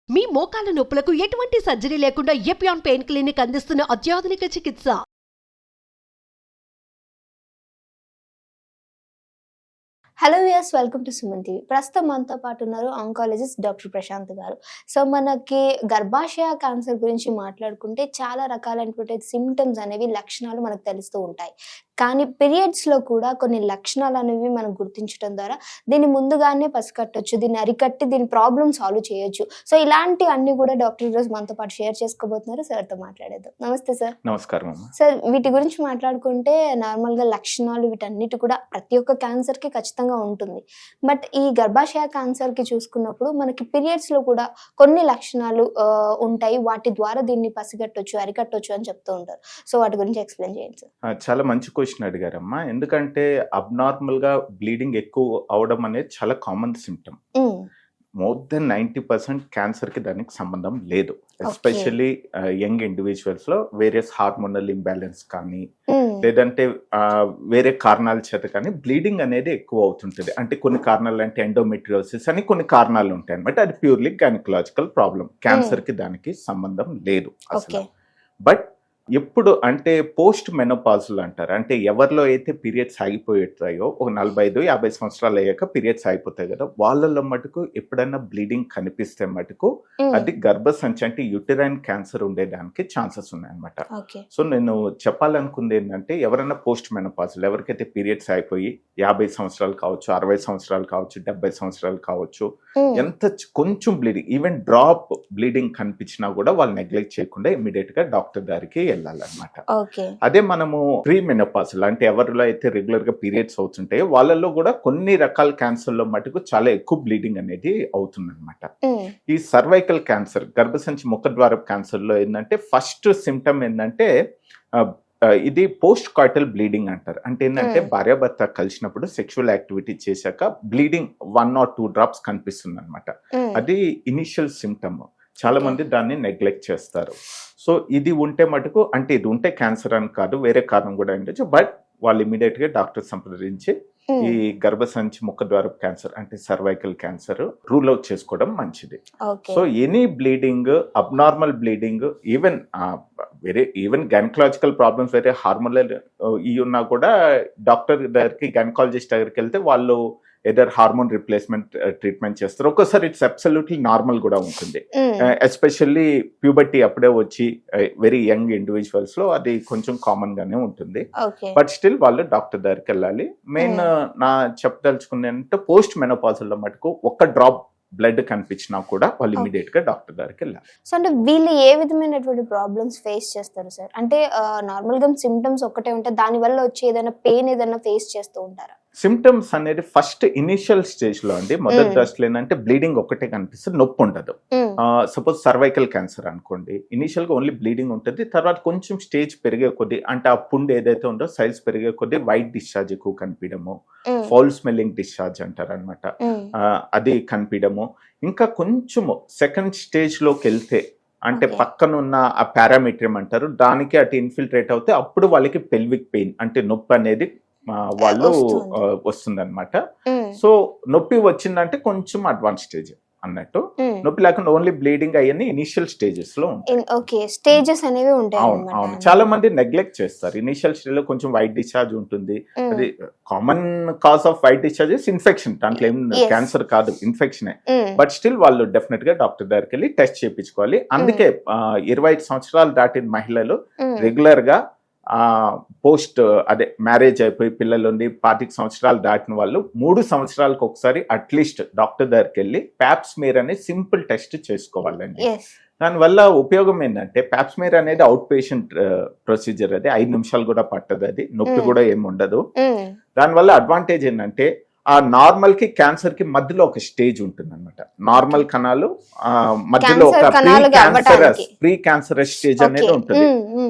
మీ మోకాల నొప్పులకు ఎటువంటి సర్జరీ లేకుండా ఎపియాన్ పెయిన్ క్లినిక్ అందిస్తున్న అత్యాధునిక చికిత్స. Hello viewers, welcome to Suman TV. ప్రస్తుతం మనతో పాటు ఉన్నారు ఆంకాలజిస్ట్ డాక్టర్ ప్రశాంత్ గారు. సో మనకి గర్భాశయ క్యాన్సర్ గురించి మాట్లాడుకుంటే చాలా రకాలైనటువంటి సిమ్టమ్స్ అనేవి, లక్షణాలు మనకు తెలుస్తూ ఉంటాయి. కానీ పీరియడ్స్లో కూడా కొన్ని లక్షణాలు అనేవి మనం గుర్తించడం ద్వారా దీన్ని ముందుగానే పసిగట్టొచ్చు, దీన్ని అరికట్టి దీని ప్రాబ్లమ్ సాల్వ్ చేయొచ్చు. సో ఇలాంటి అన్ని కూడా డాక్టర్ ఈరోజు మనతో పాటు షేర్ చేసుకోబోతున్నారు. సార్తో మాట్లాడేద్దాం. నమస్తే సార్. నమస్కారం. సార్, వీటి గురించి మాట్లాడుకుంటే నార్మల్గా లక్షణాలు వీటన్నిటి కూడా ప్రతి ఒక్క క్యాన్సర్కి ఖచ్చితంగా ఉంటుంది. బట్ ఈ గర్భాశయ క్యాన్సర్కి చూసుకున్నప్పుడు మనకి పీరియడ్స్లో కూడా కొన్ని లక్షణాలు ఉంటాయి. వాటి ద్వారా దీన్ని పసిగట్టొచ్చు, అరికట్టొచ్చు అని చెప్తూ ఉంటారు. సో వాటి గురించి ఎక్స్ప్లెయిన్ చేయండి సార్. చాలా మంచి క్వశ్చన్ అడిగారమ్మా. ఎందుకంటే అబ్నార్మల్ గా బ్లీడింగ్ ఎక్కువ అవడం అనేది చాలా common symptom. More than 90% cancer కి దానికి సంబంధం లేదు. ఎస్పెషల్లీ యంగ్ ఇండివిజువల్స్ లో వేరియస్ హార్మోనల్ ఇంబ్యాలెన్స్ కానీ లేదంటే వేరే కారణాల చేత కానీ బ్లీడింగ్ అనేది ఎక్కువ అవుతుంటుంది. అంటే కొన్ని కారణాలు అంటే ఎండోమెట్రియోసిస్ అని కొన్ని కారణాలు ఉంటాయి అనమాట. అది ప్యూర్లీ గైనకలాజికల్ ప్రాబ్లం. క్యాన్సర్ కి దానికి సంబంధం లేదు అసలు. బట్ ఎప్పుడు అంటే పోస్ట్ మెనోపాజల్ అంటారు. అంటే ఎవరిలో అయితే పీరియడ్స్ ఆగిపోతాయో ఒక 45-50 సంవత్సరాలు అయ్యాక పీరియడ్స్ ఆగిపోతాయి కదా, వాళ్ళలో మటుకు ఎప్పుడైనా బ్లీడింగ్ కనిపిస్తే మటుకు అది గర్భసంచి అంటే యూటరైన్ క్యాన్సర్ ఉండేదానికి ఛాన్సెస్ ఉన్నాయన్నమాట. సో నేను చెప్పాలనుకుంది ఏంటంటే ఎవరైనా పోస్ట్ మెనోపాజల్, ఎవరికైతే పీరియడ్స్ అయిపోయి 50 సంవత్సరాలు కావచ్చు, 60 సంవత్సరాలు కావచ్చు, 70 సంవత్సరాలు కావచ్చు, ఎంత కొంచెం బ్లీడింగ్, ఈవెన్ డ్రాప్ బ్లీడింగ్ కనిపించినా కూడా వాళ్ళు నెగ్లెక్ట్ చేయకుండా ఇమీడియట్ గా డాక్టర్ దగ్గరికి వెళ్ళాలన్నమాట. అదే మనము ప్రీ మెనోపాజల్ అంటే ఎవరిలో అయితే రెగ్యులర్ గా పీరియడ్స్ అవుతుంటాయో వాళ్ళలో కూడా కొన్ని రకాల క్యాన్సర్ లో మటుకు చాలా ఎక్కువ బ్లీడింగ్ అనేది అవుతుందన్నమాట. ఈ సర్వైకల్ క్యాన్సర్, గర్భసంచి ముఖద్వారపు క్యాన్సర్ లో ఏంటంటే ఫస్ట్ సిమ్టమ్ ఏంటంటే ఇది పోస్ట్ కాయిటల్ బ్లీడింగ్ అంటారు. అంటే ఏంటంటే భార్యాభర్త కలిసినప్పుడు సెక్షువల్ యాక్టివిటీ చేశాక బ్లీడింగ్ 1 or 2 drops కనిపిస్తుంది అనమాట. అది ఇనిషియల్ సిమ్టమ్. చాలా మంది దాన్ని నెగ్లెక్ట్ చేస్తారు. సో ఇది ఉంటే మటుకు అంటే ఇది ఉంటే క్యాన్సర్ అని కాదు, వేరే కారణం కూడా ఉండొచ్చు. బట్ వాళ్ళు ఇమీడియట్ గా డాక్టర్ సంప్రదించి ఈ గర్భసంచి ముఖద్వారపు క్యాన్సర్ అంటే సర్వైకల్ క్యాన్సర్ రూల్ అవుట్ చేసుకోవడం మంచిది. So any bleeding, abnormal bleeding, even gynaecological problems, వేరే హార్మోనల్ ఇవి ఉన్నా కూడా డాక్టర్ దగ్గరికి, గైనకాలజిస్ట్ దగ్గరికి వెళ్తే వాళ్ళు ఏదర్ హార్మోన్ రిప్లేస్మెంట్ ట్రీట్మెంట్ చేస్తారు. ఒక్కోసారి ఇట్స్ అబ్సల్యూట్లీ నార్మల్ కూడా ఉంటుంది. ఎస్పెషల్లీ ప్యూబర్టీ అప్పుడే వచ్చి వెరీ యంగ్ ఇండివిజువల్స్ లో అది కొంచెం కామన్ గానే ఉంటుంది. బట్ స్టిల్ వాళ్ళు డాక్టర్ దగ్గరికి వెళ్ళాలి. మెయిన్ నా చెప్పదలుచుకుంది ఏంటంటే పోస్ట్ మెనోపాజల్ లో మటుకు ఒక్క డ్రాప్ బ్లడ్ కనిపించినా కూడా వాళ్ళు ఇమీడియట్ గా డాక్టర్ దగ్గరికి వెళ్ళాలి. సో అంటే వీళ్ళు ఏ విధమైనటువంటి ప్రాబ్లమ్స్ ఫేస్ చేస్తారు సార్? అంటే నార్మల్ గా సిమ్టమ్స్ ఒక్కటే ఉంటాయి, దాని వల్ల వచ్చి ఏదైనా పెయిన్ ఏదైనా ఫేస్ చేస్తూ ఉంటారా? సిమ్టమ్స్ అనేది ఫస్ట్ ఇనిషియల్ స్టేజ్ లో అండి, మొదటి దశలో ఏంటంటే బ్లీడింగ్ ఒకటే కనిపిస్తుంది, నొప్పి ఉండదు. సపోజ్ సర్వైకల్ క్యాన్సర్ అనుకోండి, ఇనిషియల్ గా ఓన్లీ బ్లీడింగ్ ఉంటుంది. తర్వాత కొంచెం స్టేజ్ పెరిగే కొద్దీ, అంటే ఆ పుండు ఏదైతే ఉందో సైజ్ పెరిగే కొద్దీ వైట్ డిశ్చార్జ్ ఎక్కువ కనిపించడము, ఫౌల్ స్మెల్లింగ్ డిశ్చార్జ్ అంటారు అనమాట, అది కనిపించడము. ఇంకా కొంచెము సెకండ్ స్టేజ్ లోకి వెళ్తే అంటే పక్కనున్న ఆ పారామీట్రియం అంటారు, దానికి అటు ఇన్ఫిల్ట్రేట్ అవుతే అప్పుడు వాళ్ళకి పెల్విక్ పెయిన్ అంటే నొప్పి అనేది వాళ్ళు వస్తుందన్నమాట. సో నొప్పి వచ్చిందంటే కొంచెం అడ్వాన్స్ స్టేజ్ అన్నట్టు. నొప్పి లేకుండా ఓన్లీ బ్లీడింగ్ అయ్యని ఇనిషియల్ స్టేజెస్ లో ఉంటాయి. అవును, చాలా మంది నెగ్లెక్ట్ చేస్తారు. ఇనిషియల్ స్టేజ్ లో కొంచెం వైట్ డిశ్చార్జ్ ఉంటుంది. అది common cause off white discharges infection, దాంట్లో ఏం క్యాన్సర్ కాదు, ఇన్ఫెక్షనే. బట్ స్టిల్ వాళ్ళు డెఫినెట్ గా డాక్టర్ దగ్గరికి వెళ్ళి టెస్ట్ చేయించుకోవాలి. అందుకే 25 సంవత్సరాలు దాటిన మహిళలు రెగ్యులర్ గా పోస్ట్ అదే మ్యారేజ్ అయిపోయి పిల్లలు ఉండి 25 సంవత్సరాలు దాటిన వాళ్ళు 3 సంవత్సరాలకు ఒకసారి అట్లీస్ట్ డాక్టర్ దగ్గరికి వెళ్ళి ప్యాప్స్మియర్ అనే సింపుల్ టెస్ట్ చేసుకోవాలండి. దానివల్ల ఉపయోగం ఏంటంటే ప్యాప్స్మియర్ అనేది అవుట్ పేషెంట్ ప్రొసీజర్, అది 5 నిమిషాలు కూడా పట్టదు, అది నొప్పి కూడా ఏమి ఉండదు. దానివల్ల అడ్వాంటేజ్ ఏంటంటే ఆ నార్మల్ కి క్యాన్సర్ కి మధ్యలో ఒక స్టేజ్ ఉంటుంది అనమాట. నార్మల్ కణాలు మధ్యలో ఒక ప్రీ క్యాన్సరస్ స్టేజ్ అనేది ఉంటుంది.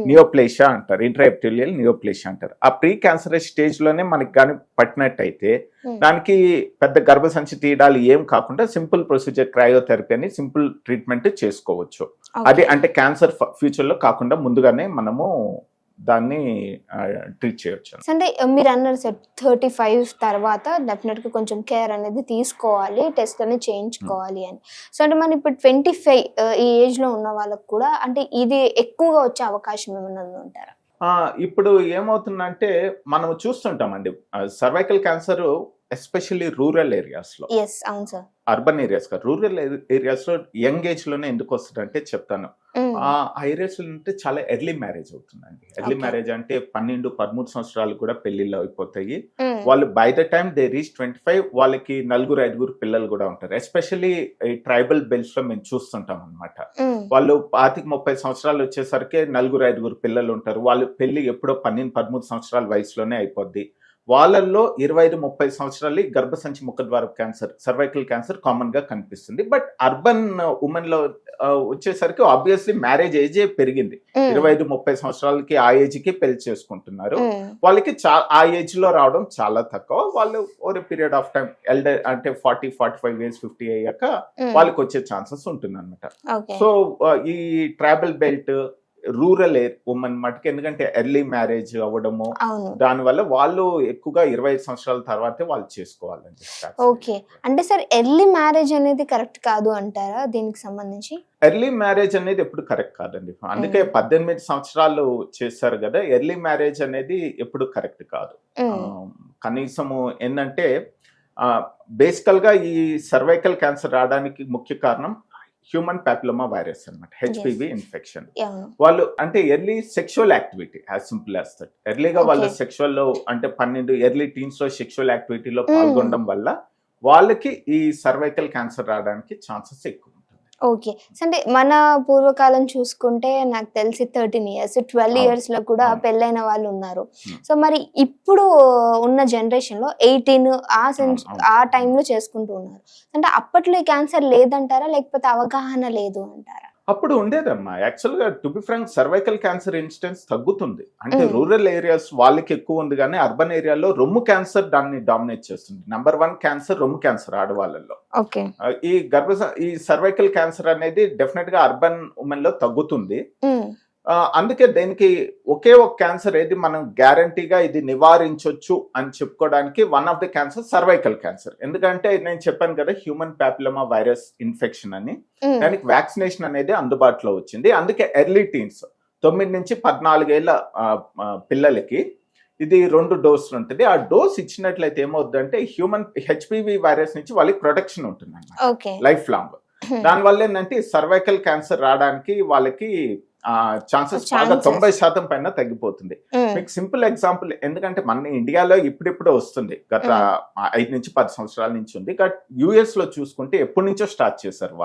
నియోప్లేషియా అంటారు, ఇంట్రాఎపిథెలియల్ నియోప్లేషియా అంటారు. ఆ ప్రీ క్యాన్సరస్ స్టేజ్ లోనే మనకి కానీ పట్టినట్టయితే దానికి పెద్ద గర్భసంచి తీయడాలు ఏం కాకుండా సింపుల్ ప్రొసీజర్ క్రయోథెరపీ అని సింపుల్ ట్రీట్మెంట్ చేసుకోవచ్చు. అది అంటే క్యాన్సర్ ఫ్యూచర్ లో కాకుండా ముందుగానే మనము దాన్ని ట్రీట్ చేయొచ్చు. అంటే మీరు అన్నారు సార్ 35 తర్వాత డెఫినెట్గా కొంచెం కేర్ అనేది తీసుకోవాలి, టెస్ట్ అనేది చేయించుకోవాలి అని. సో అంటే మనం ఇప్పుడు 25 ఈ ఏజ్లో ఉన్న వాళ్ళకు కూడా అంటే ఇది ఎక్కువగా వచ్చే అవకాశం ఏమైనా ఉంటారా? ఇప్పుడు ఏమవుతుందంటే మనం చూస్తుంటామండి సర్వైకల్ క్యాన్సర్ ఎస్పెషల్లీ రూరల్ ఏరియాస్లో. అవును సార్. అర్బన్ ఏరియాస్ కాదు, రూరల్ ఏరియాస్లో యంగ్ ఏజ్లోనే ఎందుకు వస్తుందంటే చెప్తాను. ఆ ఏరియాస్ అంటే చాలా ఎర్లీ మ్యారేజ్ అవుతుందండి. ఎర్లీ మ్యారేజ్ అంటే 12-13 సంవత్సరాలు కూడా పెళ్లిళ్ళు అయిపోతాయి. వాళ్ళు by the time they reach 25 వాళ్ళకి 4-5 పిల్లలు కూడా ఉంటారు. ఎస్పెషల్లీ ఈ ట్రైబల్ బెల్ట్స్ లో మేము చూస్తుంటాం అనమాట. వాళ్ళు 25-30 సంవత్సరాలు వచ్చేసరికి 4-5 పిల్లలు ఉంటారు. వాళ్ళు పెళ్లి ఎప్పుడో 12-13 సంవత్సరాల వయసులోనే అయిపోద్ది. వాళ్ళల్లో 25-30 సంవత్సరాలు గర్భసంచి ముఖద్వార క్యాన్సర్, సర్వైకల్ క్యాన్సర్ కామన్ గా కనిపిస్తుంది. బట్ అర్బన్ ఉమెన్ లో వచ్చేసరికి ఆబ్వియస్లీ మ్యారేజ్ ఏజే పెరిగింది. 25-30 సంవత్సరాలకి ఆ ఏజ్ కి పెళ్లి చేసుకుంటున్నారు. వాళ్ళకి ఆ ఏజ్ లో రావడం చాలా తక్కువ. వాళ్ళు over period of time elder అంటే 40-45 ఇయర్స్ 50 అయ్యాక వాళ్ళకి వచ్చే ఛాన్సెస్ ఉంటుంది అనమాట. సో ఈ ట్రైబల్ బెల్ట్ రూరల్ ఉమెన్ మటుకు ఎందుకంటే ఎర్లీ మ్యారేజ్ అవ్వడము, దానివల్ల వాళ్ళు ఎక్కువగా 25 సంవత్సరాల తర్వాతే వాళ్ళు చేసుకోవాలండి. ఓకే, అంటే సార్ ఎర్లీ మ్యారేజ్ అనేది కరెక్ట్ కాదు అంటారా దీనికి సంబంధించి? ఎర్లీ మ్యారేజ్ అనేది ఎప్పుడు కరెక్ట్ కాదండి. అందుకే 18 సంవత్సరాలు చేస్తారు కదా, ఎర్లీ మ్యారేజ్ అనేది ఎప్పుడు కరెక్ట్ కాదు. కనీసము ఏంటంటే బేసికల్ గా ఈ సర్వైకల్ క్యాన్సర్ రావడానికి ముఖ్య కారణం హ్యూమన్ ప్యాపిలోమా వైరస్ అన్నమాట, హెచ్పివి ఇన్ఫెక్షన్. వాళ్ళు అంటే early sexual activity, as simple as that. ఎర్లీగా వాళ్ళు సెక్షువల్ లో అంటే 12 ఎర్లీ టీన్స్ లో సెక్షువల్ యాక్టివిటీలో పాల్గొనడం వల్ల వాళ్ళకి ఈ సర్వైకల్ క్యాన్సర్ రావడానికి ఛాన్సెస్ ఎక్కువ. ఓకే, అంటే మన పూర్వకాలం చూసుకుంటే నాకు తెలిసి 13 ఇయర్స్ 12 ఇయర్స్ లో కూడా పెళ్ళైన వాళ్ళు ఉన్నారు. సో మరి ఇప్పుడు ఉన్న జనరేషన్ లో 18 ఆ టైంలో చేసుకుంటూ ఉన్నారు. అంటే అప్పట్లో క్యాన్సర్ లేదంటారా, లేకపోతే అవగాహన లేదు అంటారా? అప్పుడు ఉండేదమ్మా. యాక్చువల్ గా to be frank cervical cancer incidence తగ్గుతుంది. అంటే రూరల్ ఏరియాస్ వాళ్ళకి ఎక్కువ ఉంది, కానీ అర్బన్ ఏరియాలో రొమ్ము క్యాన్సర్ దాన్ని డామినేట్ చేస్తుంది. నెంబర్ 1 క్యాన్సర్ రొమ్ము క్యాన్సర్ ఆడవాళ్ళలో. ఈ సర్వైకల్ క్యాన్సర్ అనేది డెఫినెట్ గా అర్బన్ ఉమెన్ లో తగ్గుతుంది. అందుకే దీనికి ఒకే ఒక క్యాన్సర్ ఏది మనం గ్యారంటీగా ఇది నివారించవచ్చు అని చెప్పుకోవడానికి one of the cancer cervical cancer. ఎందుకంటే నేను చెప్పాను కదా హ్యూమన్ ప్యాపిలోమా వైరస్ ఇన్ఫెక్షన్ అని, దానికి వ్యాక్సినేషన్ అనేది అందుబాటులో వచ్చింది. అందుకే ఎర్లీ టీన్స్ 9 నుంచి 14 ఏళ్ల పిల్లలకి ఇది 2 డోసులు ఉంటుంది. ఆ డోస్ ఇచ్చినట్లయితే ఏమవుతుందంటే హ్యూమన్ హెచ్పివి వైరస్ నుంచి వాళ్ళకి ప్రొటెక్షన్ ఉంటుంది అన్నమాట లైఫ్ లాంగ్. దానివల్ల ఏంటంటే సర్వైకల్ క్యాన్సర్ రావడానికి వాళ్ళకి ఛాన్సెస్ బాగా 90% పైన తగ్గిపోతుంది. మీకు సింపుల్ ఎగ్జాంపుల్, ఎందుకంటే మన ఇండియాలో ఇప్పుడిప్పుడు వస్తుంది, గత 5 నుంచి 10 సంవత్సరాల నుంచి ఉంది. బట్ యుఎస్ లో చూసుకుంటే ఎప్పటి నుంచో స్టార్ట్ చేశారు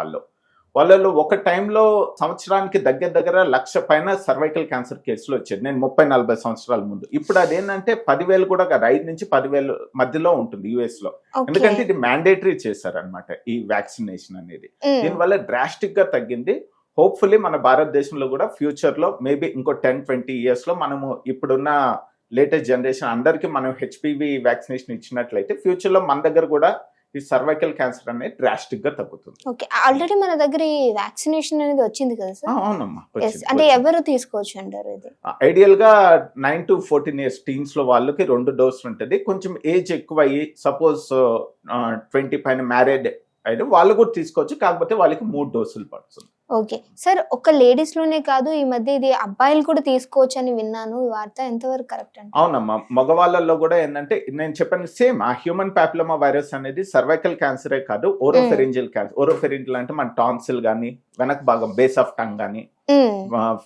వాళ్ళలో ఒక టైంలో సంవత్సరానికి దగ్గర 1,00,000 పైన సర్వైకల్ క్యాన్సర్ కేసులు వచ్చేది. నేను 30-40 సంవత్సరాల ముందు. ఇప్పుడు అదేంటంటే 10,000 కూడా కాదు, 5 నుంచి 10,000 మధ్యలో ఉంటుంది యుఎస్ లో. ఎందుకంటే ఇది మ్యాండేటరీ చేశారనమాట ఈ వ్యాక్సినేషన్ అనేది. దీనివల్ల డ్రాస్టిక్ గా తగ్గింది. హోప్ఫుల్లీ మన భారతదేశంలో కూడా ఫ్యూచర్ లో మేబీ ఇంకో 10-20 ఇయర్స్ లో మనము ఇప్పుడున్న లేటెస్ట్ జనరేషన్ అందరికి మనం హెచ్పివి వ్యాక్సినేషన్ ఇచ్చినట్లయితే ఫ్యూచర్ లో మన దగ్గర కూడా ఈ సర్వైకల్ క్యాన్సర్ అనేది డ్రాస్టిక్ గా తగ్గుతుంది. ఓకే, ఆల్రెడీ మన దగ్గర ఈ వ్యాక్సినేషన్ అనేది వచ్చింది కదా సార్? అవునమ్మా. అంటే ఎవరు తీసుకోవచ్చు అంటారు ఇది? ఐడియల్ గా 9 to 14 ఇయర్స్ టీన్స్ లో వాళ్ళకి 2 డోసులు ఉంటుంది. కొంచెం ఏజ్ ఎక్కువ అయ్యి సపోజ్ 20 పైన మ్యారేడ్ అయితే వాళ్ళు కూడా తీసుకోవచ్చు, కాకపోతే వాళ్ళకి 3 డోసులు పడుతుంది. ఓకే సార్, ఒక లేడీస్ లోనే కాదు ఈ మధ్య ఇది అబ్బాయిలు కూడా తీసుకోవచ్చు అని విన్నాను, ఈ వార్త ఎంతవరకు కరెక్ట్ అంటే? అవునమ్మా, మగవాళ్ళలో కూడా ఏంటంటే నేను చెప్పాను సేమ్ ఆ హ్యూమన్ ప్యాపిలోమా వైరస్ అనేది సర్వైకల్ క్యాన్సరే కాదు, ఓరోఫెరింజియల్ క్యాన్సర్. ఓరోఫెరింజియల్ అంటే మన టాన్సిల్ కానీ వెనక భాగం బేస్ ఆఫ్ టంగ్ కానీ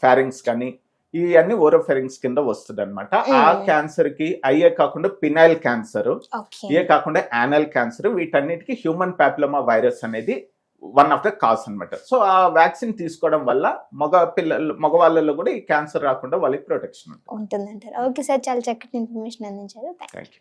ఫారింగ్స్ కానీ ఇవన్నీ ఓరోఫెరింగ్స్ కింద వస్తుంది అనమాట. ఆ క్యాన్సర్ కి అయ్యే కాకుండా పినైల్ క్యాన్సర్, ఇయే కాకుండా యానల్ క్యాన్సర్, వీటన్నిటికీ హ్యూమన్ ప్యాపిలోమా వైరస్ అనేది వన్ ఆఫ్ ద కాజ్ అనమాట. సో ఆ వ్యాక్సిన్ తీసుకోవడం వల్ల మగవాళ్ళలో కూడా ఈ క్యాన్సర్ రాకుండా వాళ్ళకి ప్రొటెక్షన్ ఉంటుంది. ఓకే సార్, చాలా చక్కటి ఇన్ఫర్మేషన్ అందించారు. థాంక్యూ.